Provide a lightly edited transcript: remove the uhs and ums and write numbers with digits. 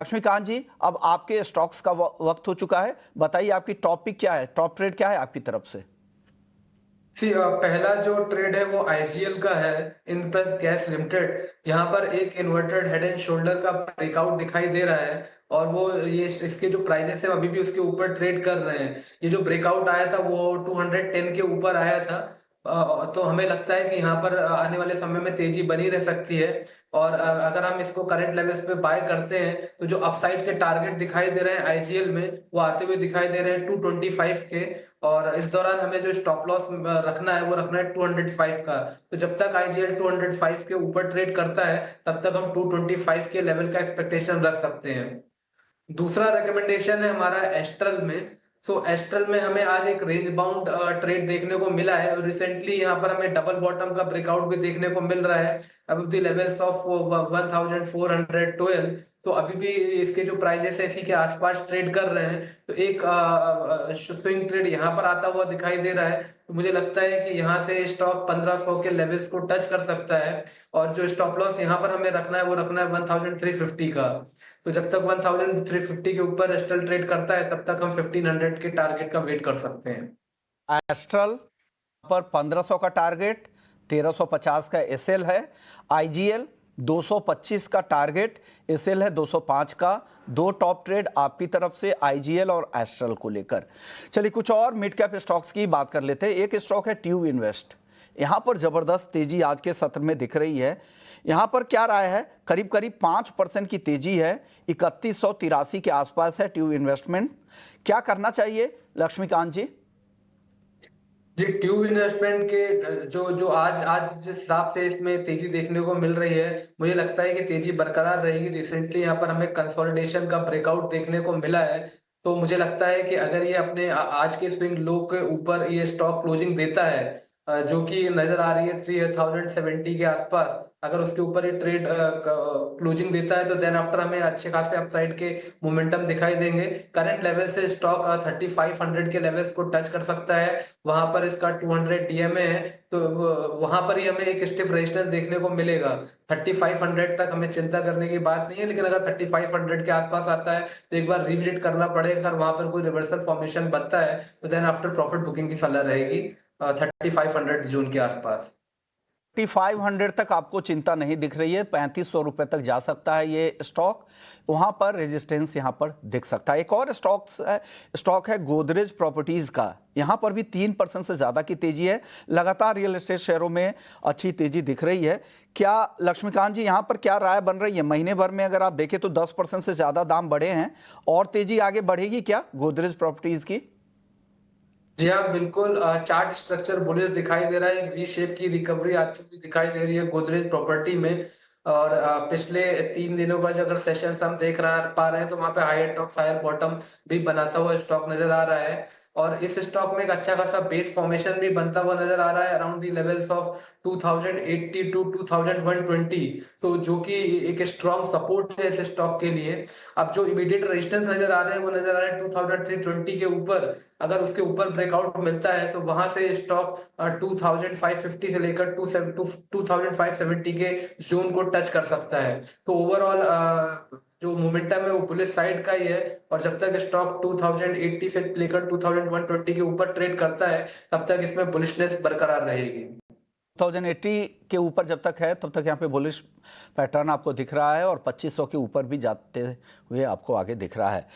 लक्ष्मीकांत जी, अब आपके स्टॉक्स का वक्त हो चुका है। बताइए आपकी टॉप पिक क्या है, टॉप ट्रेड क्या है आपकी तरफ से? पहला जो ट्रेड है वो आईजीएल का है, इंद्रप्रस्थ गैस लिमिटेड। यहाँ पर एक इन्वर्टेड हेड एंड शोल्डर का ब्रेकआउट दिखाई दे रहा है और वो ये इसके जो प्राइजेस है अभी भी उसके ऊपर ट्रेड कर रहे हैं। ये जो ब्रेकआउट आया था वो 210 के ऊपर आया था। तो हमें लगता है कि यहाँ पर आने वाले समय में तेजी बनी रह सकती है। और अगर हम इसको करंट लेवल्स पे बाय करते हैं तो जो अपसाइड के टारगेट दिखाई दे रहे हैं आईजीएल में वो आते हुए दिखाई दे रहे हैं 225 के। और इस दौरान हमें जो स्टॉप लॉस रखना है वो रखना है 205 का। तो जब तक आईजीएल 205 के ऊपर ट्रेड करता है तब तक हम 225 के लेवल का एक्सपेक्टेशन रख सकते हैं। दूसरा रिकमेंडेशन है हमारा एस्ट्रल में। एस्ट्रल में हमें आज एक रेंज बाउंड ट्रेड देखने को मिला है और रिसेंटली यहाँ पर हमें डबल बॉटम का ब्रेकआउट भी देखने को मिल रहा है अब द लेवल्स ऑफ 1412। तो अभी भी इसके जो प्राइजेस है इसी के आसपास ट्रेड कर रहे हैं। तो एक स्विंग ट्रेड यहाँ पर आता हुआ दिखाई दे रहा है। तो मुझे लगता है कि यहाँ से स्टॉक 1500 के लेवल्स को टच कर सकता है। और जो स्टॉप लॉस यहाँ पर हमें रखना है वो रखना है 1350 का। तो जब तक 1350 के ऊपर एस्ट्रल ट्रेड करता है तब तक हम 1500 के टारगेट का वेट कर सकते हैं। एस्ट्रल पर 1500 का टारगेट, 1350 का एसएल है। आईजीएल 225 का टारगेट, एसएल है 205 का। दो टॉप ट्रेड आपकी तरफ से आईजीएल और एस्ट्रल को लेकर। चलिए कुछ और मिड कैप स्टॉक्स की बात कर लेते हैं। एक स्टॉक है ट्यूब इन्वेस्ट। यहां पर जबरदस्त तेजी आज के सत्र में दिख रही है। यहां पर क्या राय है? करीब करीब 5% की तेजी है, 3183 के आसपास है ट्यूब इन्वेस्टमेंट। क्या करना चाहिए लक्ष्मीकांत जी? जी, ट्यूब इन्वेस्टमेंट के जो जो आज आज जिस हिसाब से इसमें तेजी देखने को मिल रही है मुझे लगता है कि तेजी बरकरार रहेगी। रिसेंटली यहाँ पर हमें कंसोलिडेशन का ब्रेकआउट देखने को मिला है। तो मुझे लगता है कि अगर ये अपने आज के स्विंग लो के ऊपर ये स्टॉक क्लोजिंग देता है जो कि नजर आ रही है 3070 के आसपास। अगर उसके ऊपर ये ट्रेड क्लोजिंग देता है तो देन आफ्टर हमें अच्छे खासे अपसाइड के मोमेंटम दिखाई देंगे। करंट लेवल से स्टॉक 3500 के लेवल्स को टच कर सकता है। वहां पर इसका 200 डीएमए है। तो वहां पर ही हमें एक स्टिफ रेजिस्टेंस देखने को मिलेगा। 3500 तक हमें चिंता करने की बात नहीं है, लेकिन अगर 3500 के आसपास आता है तो एक बार रिविजिट करना पड़ेगा। अगर वहां पर कोई रिवर्सल फॉर्मेशन बनता है तो देन आफ्टर प्रॉफिट बुकिंग की सलाह रहेगी 3500 जून के आसपास। 500 तक आपको चिंता नहीं दिख रही है, 3500 रुपए तक जा सकता है ये स्टॉक। वहां पर रेजिस्टेंस यहां पर दिख सकता है। एक और स्टॉक है गोदरेज प्रॉपर्टीज का। यहां पर भी 3% से ज्यादा की तेजी है। लगातार रियल एस्टेट शेयरों में अच्छी तेजी दिख रही है। क्या लक्ष्मीकांत जी यहां पर क्या राय बन रही है? महीने भर में अगर आप देखें तो 10% से ज्यादा दाम बढ़े हैं, और तेजी आगे बढ़ेगी क्या गोदरेज प्रॉपर्टीज की? जी हाँ, बिल्कुल। चार्ट स्ट्रक्चर बुलिश दिखाई दे रहा है। एक वी शेप की रिकवरी आती हुई दिखाई दे रही है गोदरेज प्रॉपर्टी में। और पिछले 3 दिनों का जो अगर सेशन हम देख रहा पा रहे हैं तो वहां पे हायर टॉप हायर बॉटम भी बनाता हुआ स्टॉक नजर आ रहा है। और इस स्टॉक में एक अच्छा खासा बेस फॉर्मेशन भी बनता हुआ नजर आ रहा है around the levels of 2080 to 2120। So जो कि एक स्ट्रॉन्ग सपोर्ट है इस स्टॉक के लिए। अब जो इमीडिएट रेजिस्टेंस नजर आ रहे हैं वो नजर आ रहे हैं 2320 के ऊपर। अगर उसके ऊपर ब्रेकआउट मिलता है तो वहां से स्टॉक 2550 से लेकर 2570 के जोन को टच कर सकता है। तो ओवरऑल जो मोमेंटम है वो बुलिश साइड का ही है। और जब तक स्टॉक 2080 से लेकर 2120 के ऊपर ट्रेड करता है तब तक इसमें बुलिशनेस बरकरार रहेगी। 1080 के ऊपर जब तक है तब तक यहाँ पे बुलिश पैटर्न आपको दिख रहा है, और 2500 के ऊपर भी जाते हुए आपको आगे दिख रहा है।